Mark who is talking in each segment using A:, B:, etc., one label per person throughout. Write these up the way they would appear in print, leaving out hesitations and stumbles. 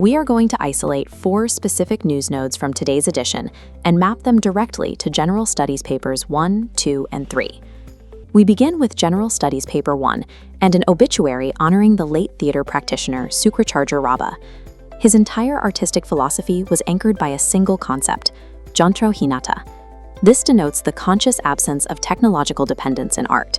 A: We are going to isolate 4 specific news nodes from today's edition and map them directly to General Studies Papers 1, 2, and 3. We begin with General Studies Paper 1 and an obituary honoring the late theater practitioner Sukracharya Rabba. His entire artistic philosophy was anchored by a single concept, Jantrohinata. This denotes the conscious absence of technological dependence in art.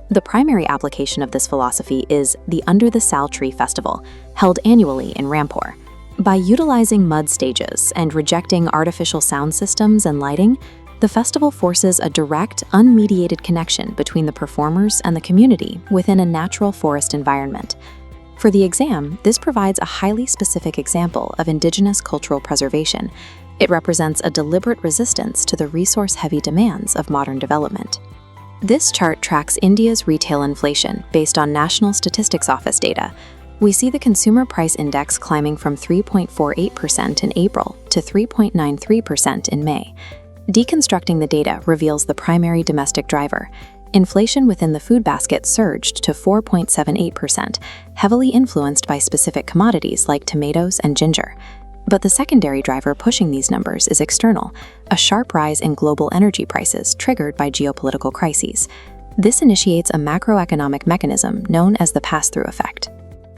A: The primary application of this philosophy is the Under the Sal Tree Festival, held annually in Rampur. By utilizing mud stages and rejecting artificial sound systems and lighting, the festival forces a direct, unmediated connection between the performers and the community within a natural forest environment. For the exam, this provides a highly specific example of indigenous cultural preservation. It represents a deliberate resistance to the resource-heavy demands of modern development. This chart tracks India's retail inflation based on National Statistics Office data. We see the Consumer Price Index climbing from 3.48% in April to 3.93% in May. Deconstructing the data reveals the primary domestic driver. Inflation within the food basket surged to 4.78%, heavily influenced by specific commodities like tomatoes and ginger. But the secondary driver pushing these numbers is external, a sharp rise in global energy prices triggered by geopolitical crises. This initiates a macroeconomic mechanism known as the pass-through effect.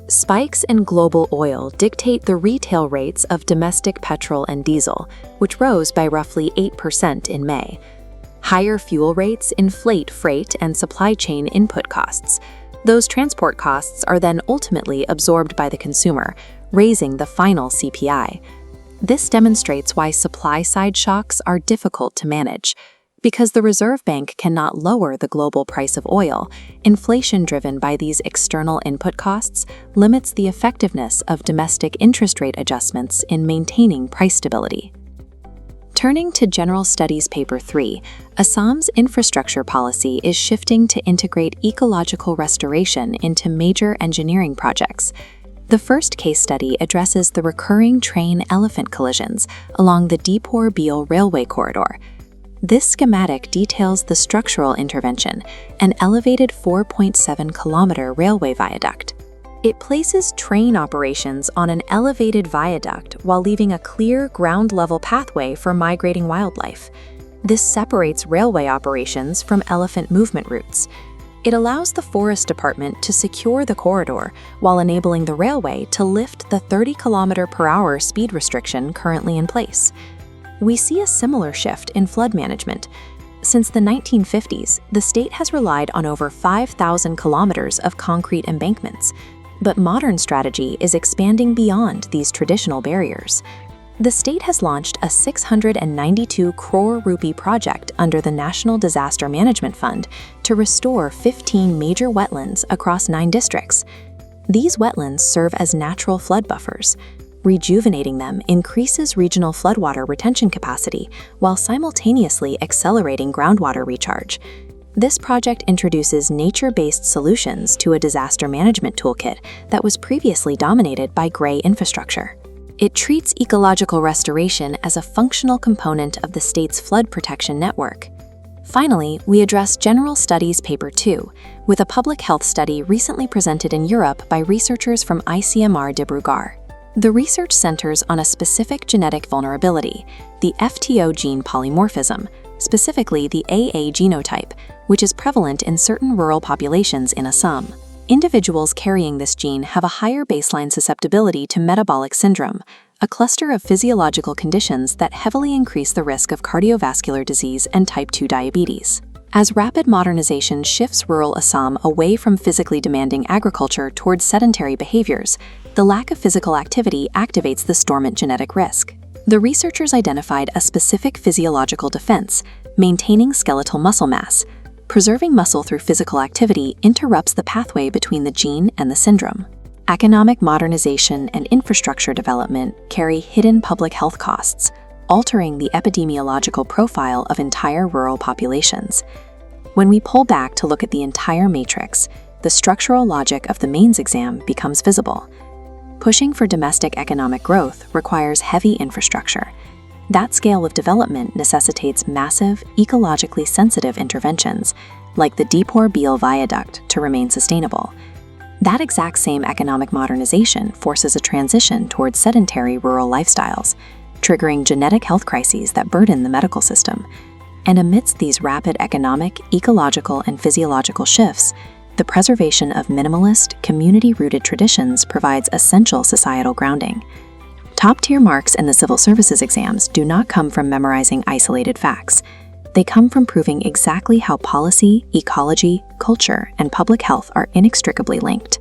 A: Spikes in global oil dictate the retail rates of domestic petrol and diesel, which rose by roughly 8% in May. Higher fuel rates inflate freight and supply chain input costs. Those transport costs are then ultimately absorbed by the consumer, raising the final CPI. This demonstrates why supply-side shocks are difficult to manage. Because the Reserve Bank cannot lower the global price of oil, inflation driven by these external input costs limits the effectiveness of domestic interest rate adjustments in maintaining price stability. Turning to General Studies Paper 3, Assam's infrastructure policy is shifting to integrate ecological restoration into major engineering projects. The first case study addresses the recurring train-elephant collisions along the Deepore-Beal railway corridor. This schematic details the structural intervention, an elevated 4.7-kilometer railway viaduct. It places train operations on an elevated viaduct while leaving a clear ground-level pathway for migrating wildlife. This separates railway operations from elephant movement routes. It allows the Forest Department to secure the corridor while enabling the railway to lift the 30-kilometer-per-hour speed restriction currently in place. We see a similar shift in flood management. Since the 1950s, the state has relied on over 5,000 kilometers of concrete embankments, but modern strategy is expanding beyond these traditional barriers. The state has launched a 692 crore rupee project under the National Disaster Management Fund to restore 15 major wetlands across 9 districts. These wetlands serve as natural flood buffers. Rejuvenating them increases regional floodwater retention capacity while simultaneously accelerating groundwater recharge. This project introduces nature-based solutions to a disaster management toolkit that was previously dominated by gray infrastructure. It treats ecological restoration as a functional component of the state's flood protection network. Finally, we address General Studies Paper 2, with a public health study recently presented in Europe by researchers from ICMR Dibrugarh. The research centers on a specific genetic vulnerability, the FTO gene polymorphism, specifically the AA genotype, which is prevalent in certain rural populations in Assam. Individuals carrying this gene have a higher baseline susceptibility to metabolic syndrome, a cluster of physiological conditions that heavily increase the risk of cardiovascular disease and type 2 diabetes. As rapid modernization shifts rural Assam away from physically demanding agriculture towards sedentary behaviors, the lack of physical activity activates this dormant genetic risk. The researchers identified a specific physiological defense, maintaining skeletal muscle mass. Preserving muscle through physical activity interrupts the pathway between the gene and the syndrome. Economic modernization and infrastructure development carry hidden public health costs, altering the epidemiological profile of entire rural populations. When we pull back to look at the entire matrix, the structural logic of the mains exam becomes visible. Pushing for domestic economic growth requires heavy infrastructure. That scale of development necessitates massive, ecologically sensitive interventions, like the Deepore-Beal viaduct, to remain sustainable. That exact same economic modernization forces a transition towards sedentary rural lifestyles, triggering genetic health crises that burden the medical system. And amidst these rapid economic, ecological, and physiological shifts, the preservation of minimalist, community-rooted traditions provides essential societal grounding. Top-tier marks in the civil services exams do not come from memorizing isolated facts. They come from proving exactly how policy, ecology, culture, and public health are inextricably linked.